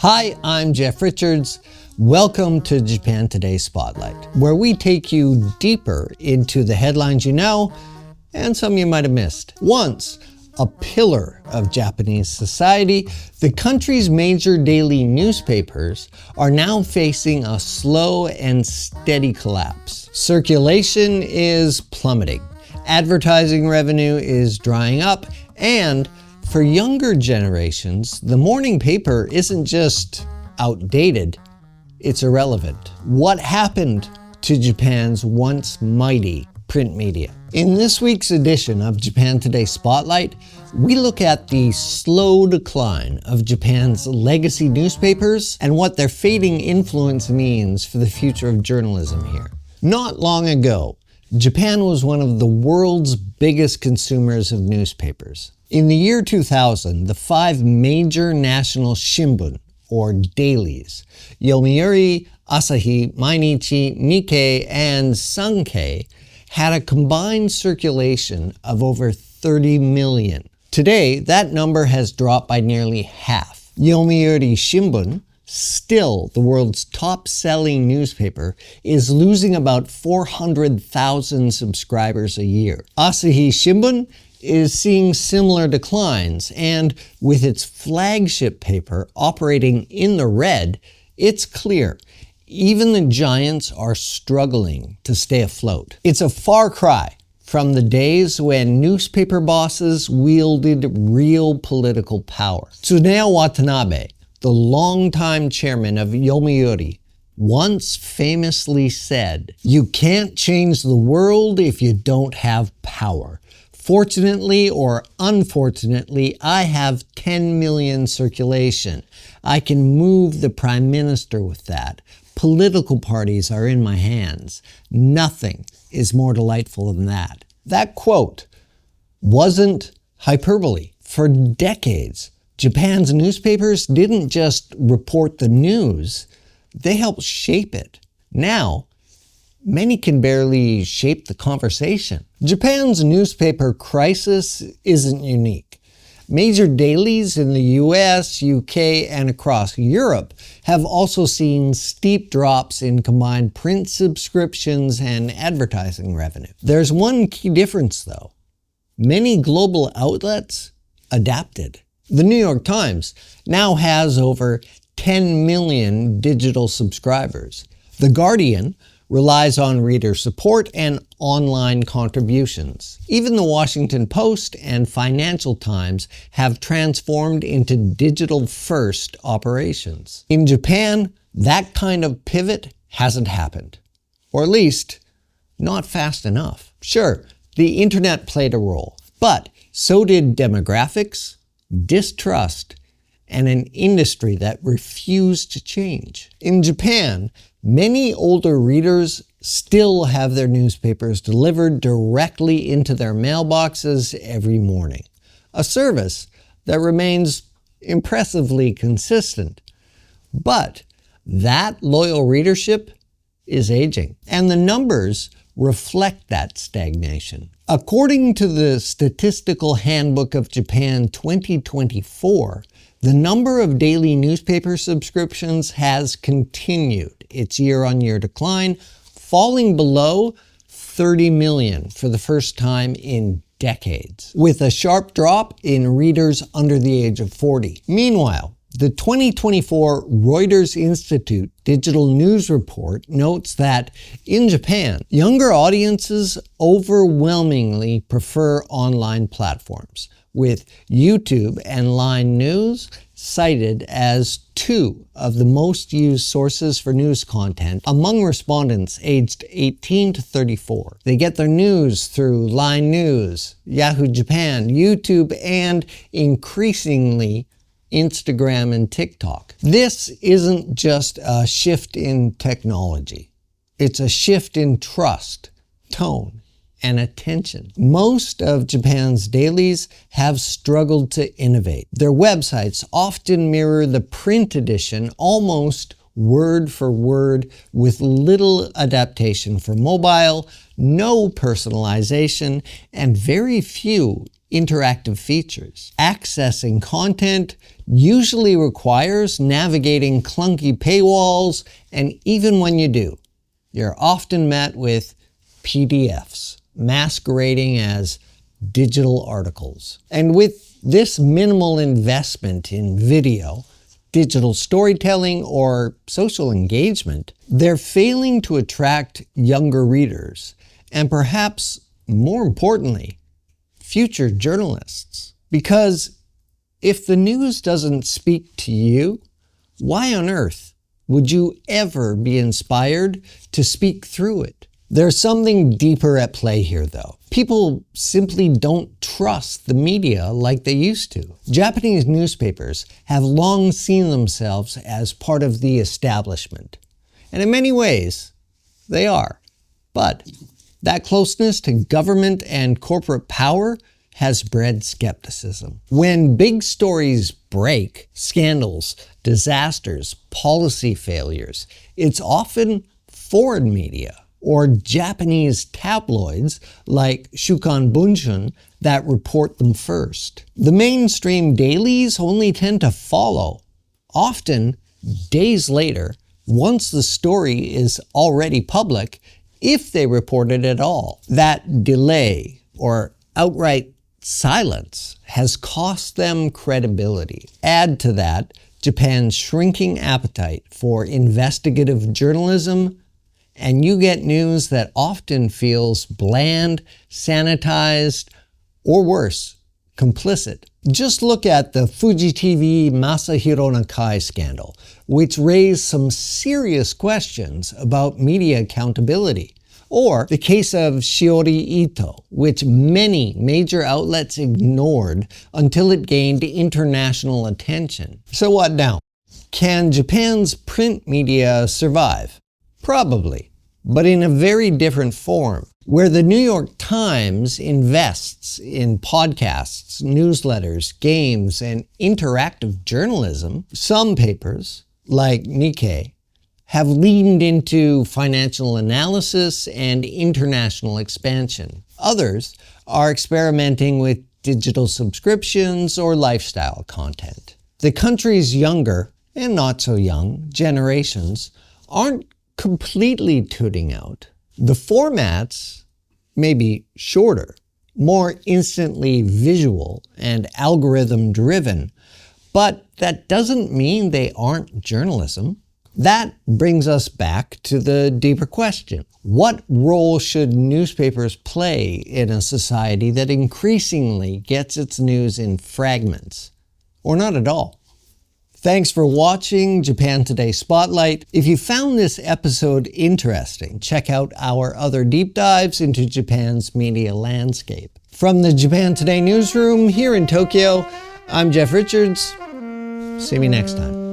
Hi, I'm Jeff Richards. Welcome to Japan Today Spotlight, where we take you deeper into the headlines you know and some you might have missed. Once a pillar of Japanese society, the country's major daily newspapers are now facing a slow and steady collapse. Circulation is plummeting, advertising revenue is drying up, and for younger generations, the morning paper isn't just outdated, it's irrelevant. What happened to Japan's once mighty print media? In this week's edition of Japan Today Spotlight, we look at the slow decline of Japan's legacy newspapers and what their fading influence means for the future of journalism here. Not long ago, Japan was one of the world's biggest consumers of newspapers. In the year 2000, the 5 major national shimbun, or dailies, Yomiuri, Asahi, Mainichi, Nikkei, and Sankei, had a combined circulation of over 30 million. Today, that number has dropped by nearly half. Yomiuri Shimbun, still the world's top-selling newspaper, is losing about 400,000 subscribers a year. Asahi Shimbun is seeing similar declines, and with its flagship paper operating in the red, it's clear even the giants are struggling to stay afloat. It's a far cry from the days when newspaper bosses wielded real political power. Tsuneo Watanabe, the longtime chairman of Yomiuri, once famously said, "You can't change the world if you don't have power. Fortunately or unfortunately, I have 10 million circulation. I can move the prime minister with that. Political parties are in my hands. Nothing is more delightful than that." That quote wasn't hyperbole. For decades, Japan's newspapers didn't just report the news, they helped shape it. Now, many can barely shape the conversation. Japan's newspaper crisis isn't unique. Major dailies in the US, UK, and across Europe have also seen steep drops in combined print subscriptions and advertising revenue. There's one key difference though. Many global outlets adapted. The New York Times now has over 10 million digital subscribers. The Guardian relies on reader support and online contributions. Even the Washington Post and Financial Times have transformed into digital-first operations. In Japan, that kind of pivot hasn't happened, or at least not fast enough. Sure, the internet played a role, but so did demographics, distrust, and an industry that refused to change. In Japan, many older readers still have their newspapers delivered directly into their mailboxes every morning, a service that remains impressively consistent. But that loyal readership is aging, and the numbers reflect that stagnation. According to the Statistical Handbook of Japan 2024, the number of daily newspaper subscriptions has continued its year-on-year decline, falling below 30 million for the first time in decades, with a sharp drop in readers under the age of 40. Meanwhile, the 2024 Reuters Institute Digital News Report notes that in Japan, younger audiences overwhelmingly prefer online platforms, with YouTube and Line News cited as 2 of the most used sources for news content among respondents aged 18 to 34. They get their news through Line News, Yahoo Japan, YouTube, and increasingly Instagram and TikTok. This isn't just a shift in technology. It's a shift in trust, tone, and attention. Most of Japan's dailies have struggled to innovate. Their websites often mirror the print edition almost word for word, with little adaptation for mobile, no personalization, and very few interactive features. Accessing content usually requires navigating clunky paywalls, and even when you do, you're often met with PDFs masquerading as digital articles. And with this minimal investment in video, digital storytelling, or social engagement, they're failing to attract younger readers, and perhaps more importantly, future journalists. Because if the news doesn't speak to you, why on earth would you ever be inspired to speak through it? There's something deeper at play here, though. People simply don't trust the media like they used to. Japanese newspapers have long seen themselves as part of the establishment. And in many ways, they are. But that closeness to government and corporate power has bred skepticism. When big stories break, scandals, disasters, policy failures, it's often foreign media or Japanese tabloids like Shukan Bunshun that report them first. The mainstream dailies only tend to follow, often days later, once the story is already public, if they report it at all. That delay or outright silence has cost them credibility. Add to that Japan's shrinking appetite for investigative journalism, and you get news that often feels bland, sanitized, or worse, complicit. Just look at the Fuji TV Masahiro Nakai scandal, which raised some serious questions about media accountability. Or the case of Shiori Ito, which many major outlets ignored until it gained international attention. So what now? Can Japan's print media survive? Probably, but in a very different form. Where the New York Times invests in podcasts, newsletters, games, and interactive journalism, some papers, like Nikkei, have leaned into financial analysis and international expansion. Others are experimenting with digital subscriptions or lifestyle content. The country's younger, and not so young, generations aren't completely tuning out. The formats may be shorter, more instantly visual and algorithm-driven, but that doesn't mean they aren't journalism. That brings us back to the deeper question. What role should newspapers play in a society that increasingly gets its news in fragments, or not at all? Thanks for watching Japan Today Spotlight. If you found this episode interesting, check out our other deep dives into Japan's media landscape. From the Japan Today newsroom here in Tokyo, I'm Jeff Richards. See me next time.